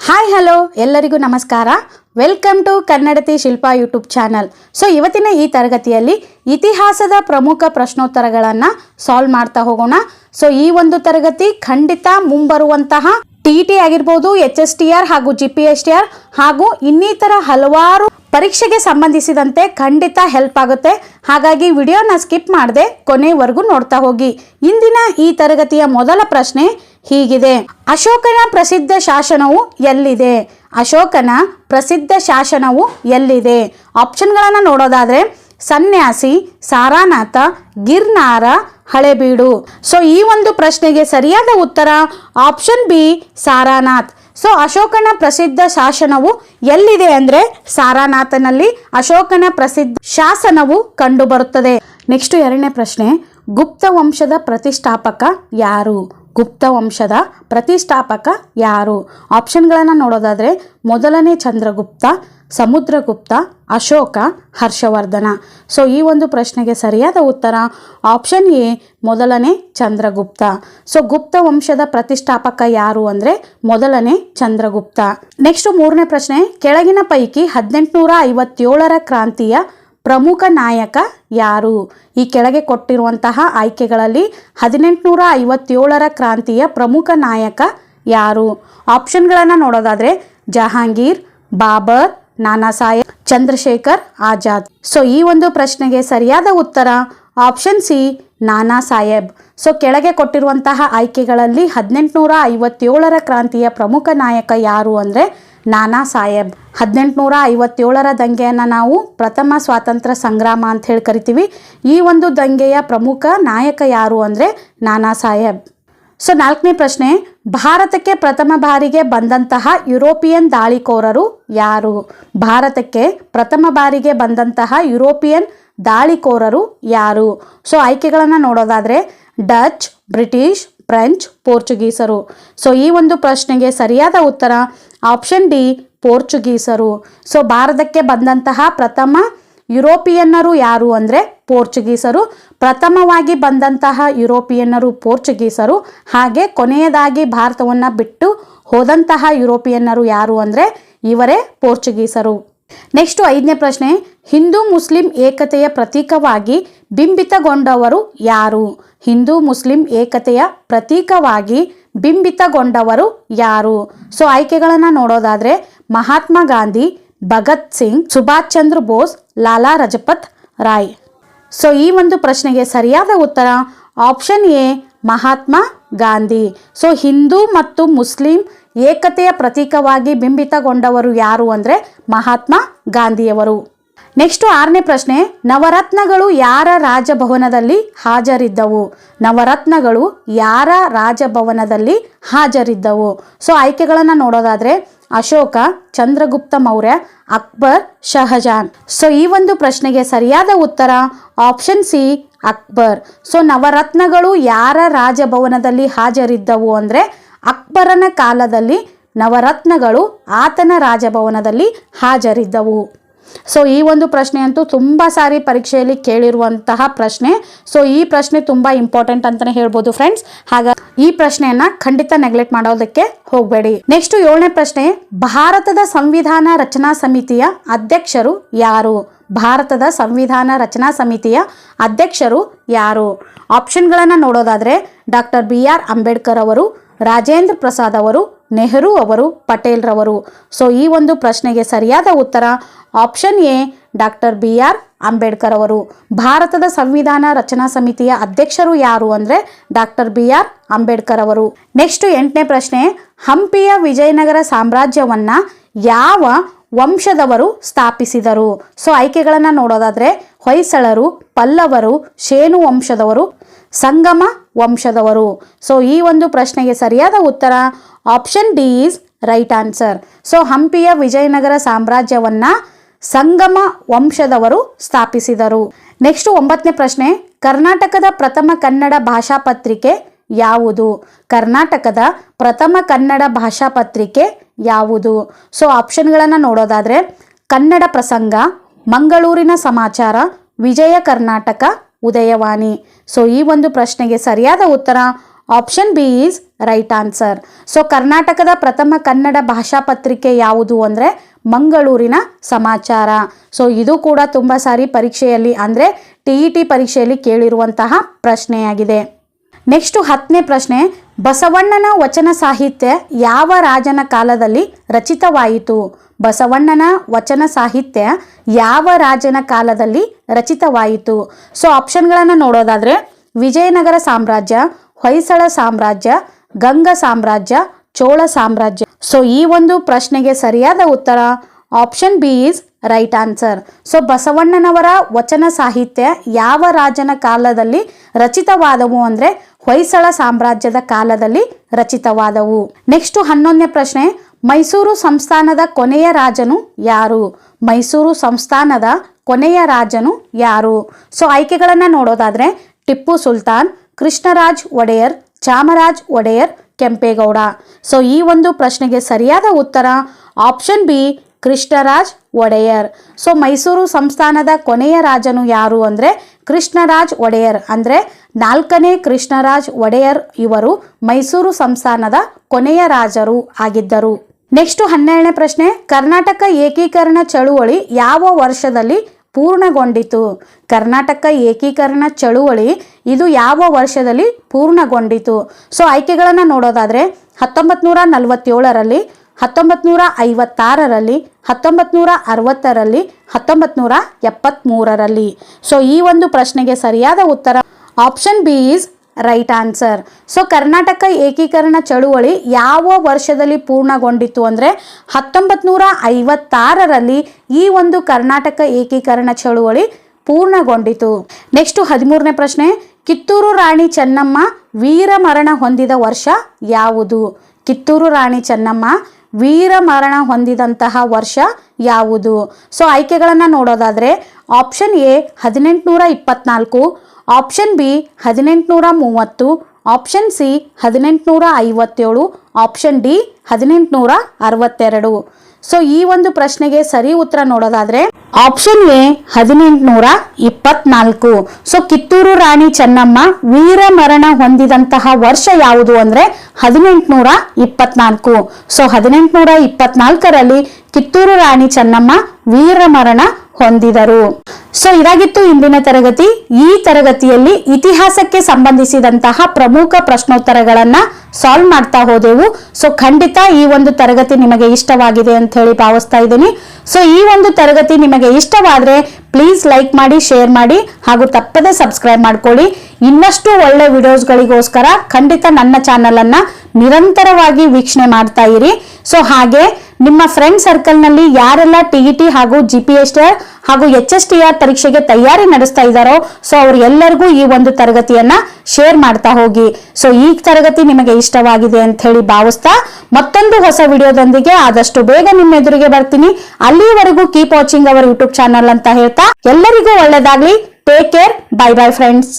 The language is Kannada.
ಹಾಯ್ ಹಲೋ ಎಲ್ಲರಿಗೂ ನಮಸ್ಕಾರ. Welcome to Kannadathi Shilpa YouTube channel. So ಇವತ್ತಿನ ಈ ತರಗತಿಯಲ್ಲಿ ಇತಿಹಾಸದ ಪ್ರಮುಖ ಪ್ರಶ್ನೋತ್ತರಗಳನ್ನು ಸಾಲ್ವ್ ಮಾಡ್ತಾ ಹೋಗೋಣ. ಸೊ ಈ ಒಂದು ತರಗತಿ ಖಂಡಿತ ಮುಂಬರುವಂತಹ TET ಆಗಿರ್ಬೋದು, HSTR ಹಾಗೂ GPSTR ಹಾಗೂ ಇನ್ನಿತರ ಹಲವಾರು ಪರೀಕ್ಷೆಗೆ ಸಂಬಂಧಿಸಿದಂತೆ ಖಂಡಿತ ಹೆಲ್ಪ್ ಆಗುತ್ತೆ. ಹಾಗಾಗಿ ವಿಡಿಯೋನ ಸ್ಕಿಪ್ ಮಾಡದೆ ಕೊನೆವರೆಗೂ ನೋಡ್ತಾ ಹೋಗಿ. ಇಂದಿನ ಈ ತರಗತಿಯ ಮೊದಲ ಪ್ರಶ್ನೆ ಹೀಗಿದೆ: ಅಶೋಕನ ಪ್ರಸಿದ್ಧ ಶಾಸನವು ಎಲ್ಲಿದೆ? ಅಶೋಕನ ಪ್ರಸಿದ್ಧ ಶಾಸನವು ಎಲ್ಲಿದೆ? ಆಪ್ಷನ್ಗಳನ್ನು ನೋಡೋದಾದ್ರೆ ಸನ್ಯಾಸಿ, ಸಾರಾನಾಥ, ಗಿರ್ನಾರ, ಹಳೆಬೀಡು. ಸೊ ಈ ಒಂದು ಪ್ರಶ್ನೆಗೆ ಸರಿಯಾದ ಉತ್ತರ ಆಪ್ಷನ್ ಬಿ, ಸಾರಾನಾಥ್. ಸೊ ಅಶೋಕನ ಪ್ರಸಿದ್ಧ ಶಾಸನವು ಎಲ್ಲಿದೆ ಅಂದರೆ ಸಾರಾನಾಥನಲ್ಲಿ ಅಶೋಕನ ಪ್ರಸಿದ್ಧ ಶಾಸನವು ಕಂಡುಬರುತ್ತದೆ. ನೆಕ್ಸ್ಟ್ ಎರಡನೇ ಪ್ರಶ್ನೆ: ಗುಪ್ತ ವಂಶದ ಪ್ರತಿಷ್ಠಾಪಕ ಯಾರು? ಗುಪ್ತ ವಂಶದ ಪ್ರತಿಷ್ಠಾಪಕ ಯಾರು? ಆಪ್ಷನ್ಗಳನ್ನು ನೋಡೋದಾದರೆ ಮೊದಲನೇ ಚಂದ್ರಗುಪ್ತ, ಸಮುದ್ರಗುಪ್ತ, ಅಶೋಕ, ಹರ್ಷವರ್ಧನ. ಸೊ ಈ ಒಂದು ಪ್ರಶ್ನೆಗೆ ಸರಿಯಾದ ಉತ್ತರ ಆಪ್ಷನ್ ಎ, ಮೊದಲನೇ ಚಂದ್ರಗುಪ್ತ. ಸೊ ಗುಪ್ತ ವಂಶದ ಪ್ರತಿಷ್ಠಾಪಕ ಯಾರು ಅಂದರೆ ಮೊದಲನೇ ಚಂದ್ರಗುಪ್ತ. ನೆಕ್ಸ್ಟ್ ಮೂರನೇ ಪ್ರಶ್ನೆ: ಕೆಳಗಿನ ಪೈಕಿ 1857ರ ಕ್ರಾಂತಿಯ ಪ್ರಮುಖ ನಾಯಕ ಯಾರು? ಈ ಕೆಳಗೆ ಕೊಟ್ಟಿರುವಂತಹ ಆಯ್ಕೆಗಳಲ್ಲಿ 1857ರ ಕ್ರಾಂತಿಯ ಪ್ರಮುಖ ನಾಯಕ ಯಾರು? ಆಪ್ಷನ್ಗಳನ್ನು ನೋಡೋದಾದರೆ ಜಹಾಂಗೀರ್, ಬಾಬರ್, ನಾನಾ ಸಾಹೇಬ್, ಚಂದ್ರಶೇಖರ್ ಆಜಾದ್. ಸೊ ಈ ಒಂದು ಪ್ರಶ್ನೆಗೆ ಸರಿಯಾದ ಉತ್ತರ ಆಪ್ಷನ್ ಸಿ, ನಾನಾ ಸಾಹೇಬ್. ಸೊ ಕೆಳಗೆ ಕೊಟ್ಟಿರುವಂತಹ ಆಯ್ಕೆಗಳಲ್ಲಿ 1857ರ ಕ್ರಾಂತಿಯ ಪ್ರಮುಖ ನಾಯಕ ಯಾರು ಅಂದರೆ ನಾನಾ ಸಾಹೇಬ್. 1857ರ ದಂಗೆಯನ್ನು ನಾವು ಪ್ರಥಮ ಸ್ವಾತಂತ್ರ್ಯ ಸಂಗ್ರಾಮ ಅಂತ ಹೇಳಿ ಕರಿತೀವಿ. ಈ ಒಂದು ದಂಗೆಯ ಪ್ರಮುಖ ನಾಯಕ ಯಾರು ಅಂದರೆ ನಾನಾ ಸಾಹೇಬ್. ಸೊ ನಾಲ್ಕನೇ ಪ್ರಶ್ನೆ: ಭಾರತಕ್ಕೆ ಪ್ರಥಮ ಬಾರಿಗೆ ಬಂದಂತಹ ಯುರೋಪಿಯನ್ ದಾಳಿಕೋರರು ಯಾರು? ಭಾರತಕ್ಕೆ ಪ್ರಥಮ ಬಾರಿಗೆ ಬಂದಂತಹ ಯುರೋಪಿಯನ್ ದಾಳಿಕೋರರು ಯಾರು? ಸೊ ಆಯ್ಕೆಗಳನ್ನು ನೋಡೋದಾದರೆ ಡಚ್, ಬ್ರಿಟಿಷ್, ಫ್ರೆಂಚ್, ಪೋರ್ಚುಗೀಸರು. ಸೊ ಈ ಒಂದು ಪ್ರಶ್ನೆಗೆ ಸರಿಯಾದ ಉತ್ತರ ಆಪ್ಷನ್ ಡಿ, ಪೋರ್ಚುಗೀಸರು. ಸೊ ಭಾರತಕ್ಕೆ ಬಂದಂತಹ ಪ್ರಥಮ ಯುರೋಪಿಯನ್ನರು ಯಾರು ಅಂದರೆ ಪೋರ್ಚುಗೀಸರು. ಪ್ರಥಮವಾಗಿ ಬಂದಂತಹ ಯುರೋಪಿಯನ್ನರು ಪೋರ್ಚುಗೀಸರು. ಹಾಗೆ ಕೊನೆಯದಾಗಿ ಭಾರತವನ್ನು ಬಿಟ್ಟು ಹೋದಂತಹ ಯುರೋಪಿಯನ್ನರು ಯಾರು ಅಂದರೆ ಇವರೇ ಪೋರ್ಚುಗೀಸರು. ನೆಕ್ಸ್ಟ್ ಐದನೇ ಪ್ರಶ್ನೆ: ಹಿಂದೂ ಮುಸ್ಲಿಂ ಏಕತೆಯ ಪ್ರತೀಕವಾಗಿ ಬಿಂಬಿತಗೊಂಡವರು ಯಾರು? ಹಿಂದೂ ಮುಸ್ಲಿಂ ಏಕತೆಯ ಪ್ರತೀಕವಾಗಿ ಬಿಂಬಿತಗೊಂಡವರು ಯಾರು? ಸೊ ಆಯ್ಕೆಗಳನ್ನು ನೋಡೋದಾದರೆ ಮಹಾತ್ಮ ಗಾಂಧಿ, ಭಗತ್ ಸಿಂಗ್, ಸುಭಾಷ್ ಚಂದ್ರ ಬೋಸ್, ಲಾಲಾ ಲಜಪತ್ ರಾಯ್. ಸೊ ಈ ಒಂದು ಪ್ರಶ್ನೆಗೆ ಸರಿಯಾದ ಉತ್ತರ option A, Mahatma Gandhi. So Hindu ಮತ್ತು ಮುಸ್ಲಿಂ ಏಕತೆಯ ಪ್ರತೀಕವಾಗಿ ಬಿಂಬಿತಗೊಂಡವರು ಯಾರು ಅಂದರೆ ಮಹಾತ್ಮ ಗಾಂಧಿಯವರು. ನೆಕ್ಸ್ಟ್ ಆರನೇ ಪ್ರಶ್ನೆ: ನವರತ್ನಗಳು ಯಾರ ರಾಜಭವನದಲ್ಲಿ ಹಾಜರಿದ್ದವು? ನವರತ್ನಗಳು ಯಾರ ರಾಜಭವನದಲ್ಲಿ ಹಾಜರಿದ್ದವು? ಸೊ ಆಯ್ಕೆಗಳನ್ನು ನೋಡೋದಾದರೆ ಅಶೋಕ, ಚಂದ್ರಗುಪ್ತ ಮೌರ್ಯ, ಅಕ್ಬರ್, ಶಹಜಾನ್. ಸೊ ಈ ಒಂದು ಪ್ರಶ್ನೆಗೆ ಸರಿಯಾದ ಉತ್ತರ ಆಪ್ಷನ್ ಸಿ, ಅಕ್ಬರ್. ಸೊ ನವರತ್ನಗಳು ಯಾರ ರಾಜಭವನದಲ್ಲಿ ಹಾಜರಿದ್ದವು ಅಂದರೆ ಅಕ್ಬರನ ಕಾಲದಲ್ಲಿ ನವರತ್ನಗಳು ಆತನ ರಾಜಭವನದಲ್ಲಿ ಹಾಜರಿದ್ದವು. ಸೊ ಈ ಒಂದು ಪ್ರಶ್ನೆ ಅಂತೂ ತುಂಬ ಸಾರಿ ಪರೀಕ್ಷೆಯಲ್ಲಿ ಕೇಳಿರುವಂತಹ ಪ್ರಶ್ನೆ. ಸೊ ಈ ಪ್ರಶ್ನೆ ತುಂಬ ಇಂಪಾರ್ಟೆಂಟ್ ಅಂತಲೇ ಹೇಳ್ಬೋದು ಫ್ರೆಂಡ್ಸ್. ಹಾಗಾಗಿ ಈ ಪ್ರಶ್ನೆಯನ್ನು ಖಂಡಿತ ನೆಗ್ಲೆಕ್ಟ್ ಮಾಡೋದಕ್ಕೆ ಹೋಗಬೇಡಿ. ನೆಕ್ಸ್ಟ್ ಏಳನೇ ಪ್ರಶ್ನೆ: ಭಾರತದ ಸಂವಿಧಾನ ರಚನಾ ಸಮಿತಿಯ ಅಧ್ಯಕ್ಷರು ಯಾರು? ಭಾರತದ ಸಂವಿಧಾನ ರಚನಾ ಸಮಿತಿಯ ಅಧ್ಯಕ್ಷರು ಯಾರು? ಆಪ್ಷನ್ಗಳನ್ನು ನೋಡೋದಾದರೆ ಡಾಕ್ಟರ್ BR ಅಂಬೇಡ್ಕರ್ ಅವರು, ರಾಜೇಂದ್ರ ಪ್ರಸಾದ್ ಅವರು, ನೆಹರು ಅವರು, ಪಟೇಲ್ ರವರು. ಸೊ ಈ ಒಂದು ಪ್ರಶ್ನೆಗೆ ಸರಿಯಾದ ಉತ್ತರ option A, doctor BR Ambedkar ಅವರು. ಭಾರತದ ಸಂವಿಧಾನ ರಚನಾ ಸಮಿತಿಯ ಅಧ್ಯಕ್ಷರು ಯಾರು ಅಂದರೆ ಡಾಕ್ಟರ್ BR ಅಂಬೇಡ್ಕರ್ ಅವರು. ನೆಕ್ಸ್ಟ್ ಎಂಟನೇ ಪ್ರಶ್ನೆ: ಹಂಪಿಯ ವಿಜಯನಗರ ಸಾಮ್ರಾಜ್ಯವನ್ನು ಯಾವ ವಂಶದವರು ಸ್ಥಾಪಿಸಿದರು? ಸೊ ಆಯ್ಕೆಗಳನ್ನು ನೋಡೋದಾದರೆ ಹೊಯ್ಸಳರು, ಪಲ್ಲವರು, ಶೇನು ವಂಶದವರು, ಸಂಗಮ ವಂಶದವರು. ಸೊ ಈ ಒಂದು ಪ್ರಶ್ನೆಗೆ ಸರಿಯಾದ ಉತ್ತರ option D is right answer. So ಹಂಪಿಯ ವಿಜಯನಗರ ಸಾಮ್ರಾಜ್ಯವನ್ನು ಸಂಗಮ ವಂಶದವರು ಸ್ಥಾಪಿಸಿದರು. ನೆಕ್ಸ್ಟ್ ಒಂಬತ್ತನೇ ಪ್ರಶ್ನೆ: ಕರ್ನಾಟಕದ ಪ್ರಥಮ ಕನ್ನಡ ಭಾಷಾ ಪತ್ರಿಕೆ ಯಾವುದು? ಕರ್ನಾಟಕದ ಪ್ರಥಮ ಕನ್ನಡ ಭಾಷಾ ಪತ್ರಿಕೆ ಯಾವುದು? ಸೊ ಆಪ್ಷನ್ಗಳನ್ನು ನೋಡೋದಾದರೆ ಕನ್ನಡ ಪ್ರಸಂಗ, ಮಂಗಳೂರಿನ ಸಮಾಚಾರ, ವಿಜಯ ಕರ್ನಾಟಕ, ಉದಯವಾಣಿ. ಸೊ ಈ ಒಂದು ಪ್ರಶ್ನೆಗೆ ಸರಿಯಾದ ಉತ್ತರ option B is right answer. So ಕರ್ನಾಟಕದ ಪ್ರಥಮ ಕನ್ನಡ ಭಾಷಾ ಪತ್ರಿಕೆ ಯಾವುದು ಅಂದರೆ ಮಂಗಳೂರಿನ ಸಮಾಚಾರ. ಸೊ ಇದು ಕೂಡ ತುಂಬ ಸಾರಿ ಪರೀಕ್ಷೆಯಲ್ಲಿ ಅಂದರೆ TET ಪರೀಕ್ಷೆಯಲ್ಲಿ ಕೇಳಿರುವಂತಹ ಪ್ರಶ್ನೆಯಾಗಿದೆ. ನೆಕ್ಸ್ಟ್ 10ನೇ ಪ್ರಶ್ನೆ, ಬಸವಣ್ಣನ ವಚನ ಸಾಹಿತ್ಯ ಯಾವ ರಾಜನ ಕಾಲದಲ್ಲಿ ರಚಿತವಾಯಿತು? ಬಸವಣ್ಣನ ವಚನ ಸಾಹಿತ್ಯ ಯಾವ ರಾಜನ ಕಾಲದಲ್ಲಿ ರಚಿತವಾಯಿತು? ಸೊ ಆಪ್ಷನ್ಗಳನ್ನು ನೋಡೋದಾದರೆ ವಿಜಯನಗರ ಸಾಮ್ರಾಜ್ಯ, ಹೊಯ್ಸಳ ಸಾಮ್ರಾಜ್ಯ, ಗಂಗ ಸಾಮ್ರಾಜ್ಯ, ಚೋಳ ಸಾಮ್ರಾಜ್ಯ. ಸೊ ಈ ಒಂದು ಪ್ರಶ್ನೆಗೆ ಸರಿಯಾದ ಉತ್ತರ option B is right answer. So ಬಸವಣ್ಣನವರ ವಚನ ಸಾಹಿತ್ಯ ಯಾವ ರಾಜನ ಕಾಲದಲ್ಲಿ ರಚಿತವಾದವು ಅಂದರೆ ಹೊಯ್ಸಳ ಸಾಮ್ರಾಜ್ಯದ ಕಾಲದಲ್ಲಿ ರಚಿತವಾದವು. ನೆಕ್ಸ್ಟ್ 11ನೇ ಪ್ರಶ್ನೆ, ಮೈಸೂರು ಸಂಸ್ಥಾನದ ಕೊನೆಯ ರಾಜನು ಯಾರು? ಮೈಸೂರು ಸಂಸ್ಥಾನದ ಕೊನೆಯ ರಾಜನು ಯಾರು? ಸೊ ಆಯ್ಕೆಗಳನ್ನು ನೋಡೋದಾದರೆ ಟಿಪ್ಪು ಸುಲ್ತಾನ್, ಕೃಷ್ಣರಾಜ್ ಒಡೆಯರ್, ಚಾಮರಾಜ್ ಒಡೆಯರ್, ಕೆಂಪೇಗೌಡ. ಸೊ ಈ ಒಂದು ಪ್ರಶ್ನೆಗೆ ಸರಿಯಾದ ಉತ್ತರ option B Krishnaraj Wodeyar. So Mysuru ಸಂಸ್ಥಾನದ ಕೊನೆಯ ರಾಜನು ಯಾರು ಅಂದರೆ ಕೃಷ್ಣರಾಜ್ ಒಡೆಯರ್. ಅಂದರೆ 4ನೇ ಕೃಷ್ಣರಾಜ್ ಒಡೆಯರ್ ಇವರು ಮೈಸೂರು ಸಂಸ್ಥಾನದ ಕೊನೆಯ ರಾಜರು ಆಗಿದ್ದರು. ನೆಕ್ಸ್ಟ್ 12ನೇ ಪ್ರಶ್ನೆ, ಕರ್ನಾಟಕ ಏಕೀಕರಣ ಚಳುವಳಿ ಯಾವ ವರ್ಷದಲ್ಲಿ ಪೂರ್ಣಗೊಂಡಿತು? ಕರ್ನಾಟಕ ಏಕೀಕರಣ ಚಳುವಳಿ ಇದು ಯಾವ ವರ್ಷದಲ್ಲಿ ಪೂರ್ಣಗೊಂಡಿತು? ಸೊ ಆಯ್ಕೆಗಳನ್ನು ನೋಡೋದಾದರೆ 1947ರಲ್ಲಿ, 1956ರಲ್ಲಿ, 1960ರಲ್ಲಿ, 1973ರಲ್ಲಿ. ಸೊ ಈ ಒಂದು ಪ್ರಶ್ನೆಗೆ ಸರಿಯಾದ ಉತ್ತರ option B is right answer. So Karnataka ಏಕೀಕರಣ ಚಳುವಳಿ ಯಾವ ವರ್ಷದಲ್ಲಿ ಪೂರ್ಣಗೊಂಡಿತು ಅಂದರೆ 1956ರಲ್ಲಿ ಈ ಒಂದು ಕರ್ನಾಟಕ ಏಕೀಕರಣ ಚಳುವಳಿ ಪೂರ್ಣಗೊಂಡಿತು. ನೆಕ್ಸ್ಟ್ 13ನೇ ಪ್ರಶ್ನೆ, ಕಿತ್ತೂರು ರಾಣಿ ಚೆನ್ನಮ್ಮ ವೀರ ಮರಣ ಹೊಂದಿದ ವರ್ಷ ಯಾವುದು? ಕಿತ್ತೂರು ರಾಣಿ ಚೆನ್ನಮ್ಮ ವೀರ ಮರಣ ಹೊಂದಿದಂತಹ ವರ್ಷ ಯಾವುದು? ಸೊ ಆಯ್ಕೆಗಳನ್ನು ನೋಡೋದಾದರೆ option A 1824, option B 1830, option C 1857, option D 1862. So ಈ ಒಂದು ಪ್ರಶ್ನೆಗೆ ಸರಿ ಉತ್ತರ ನೋಡೋದಾದ್ರೆ option A 1824. So Kittur Rani Chennamma ವೀರ ಮರಣ ಹೊಂದಿದಂತಹ ವರ್ಷ ಯಾವುದು ಅಂದ್ರೆ 1824. ಸೊ 1824ರಲ್ಲಿ ಕಿತ್ತೂರು ರಾಣಿ ಚೆನ್ನಮ್ಮ ವೀರ ಮರಣ ಹೊಂದಿದರು. ಸೊ ಇದಾಗಿತ್ತು ಇಂದಿನ ತರಗತಿ. ಈ ತರಗತಿಯಲ್ಲಿ ಇತಿಹಾಸಕ್ಕೆ ಸಂಬಂಧಿಸಿದಂತಹ ಪ್ರಮುಖ ಪ್ರಶ್ನೋತ್ತರಗಳನ್ನ ಸಾಲ್ವ್ ಮಾಡ್ತಾ ಹೋದೆವು. ಸೊ ಖಂಡಿತ ಈ ಒಂದು ತರಗತಿ ನಿಮಗೆ ಇಷ್ಟವಾಗಿದೆ ಅಂತ ಹೇಳಿ ಭಾವಿಸ್ತಾ ಇದ್ದೀನಿ. ಸೊ ಈ ಒಂದು ತರಗತಿ ನಿಮಗೆ ಇಷ್ಟವಾದ್ರೆ ಪ್ಲೀಸ್ ಲೈಕ್ ಮಾಡಿ, ಶೇರ್ ಮಾಡಿ ಹಾಗೂ ತಪ್ಪದೆ ಸಬ್ಸ್ಕ್ರೈಬ್ ಮಾಡ್ಕೊಳ್ಳಿ. ಇನ್ನಷ್ಟು ಒಳ್ಳೆ ವಿಡಿಯೋಸ್ಗಳಿಗೋಸ್ಕರ ಖಂಡಿತ ನನ್ನ ಚಾನಲ್ ಅನ್ನ ನಿರಂತರವಾಗಿ ವೀಕ್ಷಣೆ ಮಾಡ್ತಾ ಇರಿ. ಸೊ ಹಾಗೆ ನಿಮ್ಮ ಫ್ರೆಂಡ್ ಸರ್ಕಲ್ ನಲ್ಲಿ ಯಾರೆಲ್ಲ TET ಹಾಗೂ GPSR ಹಾಗೂ HSTR ಪರೀಕ್ಷೆಗೆ ತಯಾರಿ ನಡೆಸ್ತಾ ಇದ್ದಾರೋ ಸೊ ಅವ್ರೆಲ್ಲರಿಗೂ ಈ ಒಂದು ತರಗತಿಯನ್ನ ಶೇರ್ ಮಾಡ್ತಾ ಹೋಗಿ. ಸೊ ಈ ತರಗತಿ ನಿಮಗೆ ಇಷ್ಟವಾಗಿದೆ ಅಂತ ಹೇಳಿ ಭಾವಿಸ್ತಾ ಮತ್ತೊಂದು ಹೊಸ ವಿಡಿಯೋದೊಂದಿಗೆ ಆದಷ್ಟು ಬೇಗ ನಿಮ್ಮ ಎದುರಿಗೆ ಬರ್ತೀನಿ. ಅಲ್ಲಿವರೆಗೂ keep watching our YouTube channel ಅಂತ ಹೇಳ್ತಾ ಎಲ್ಲರಿಗೂ ಒಳ್ಳೆದಾಗ್ಲಿ. Take care. Bye bye friends.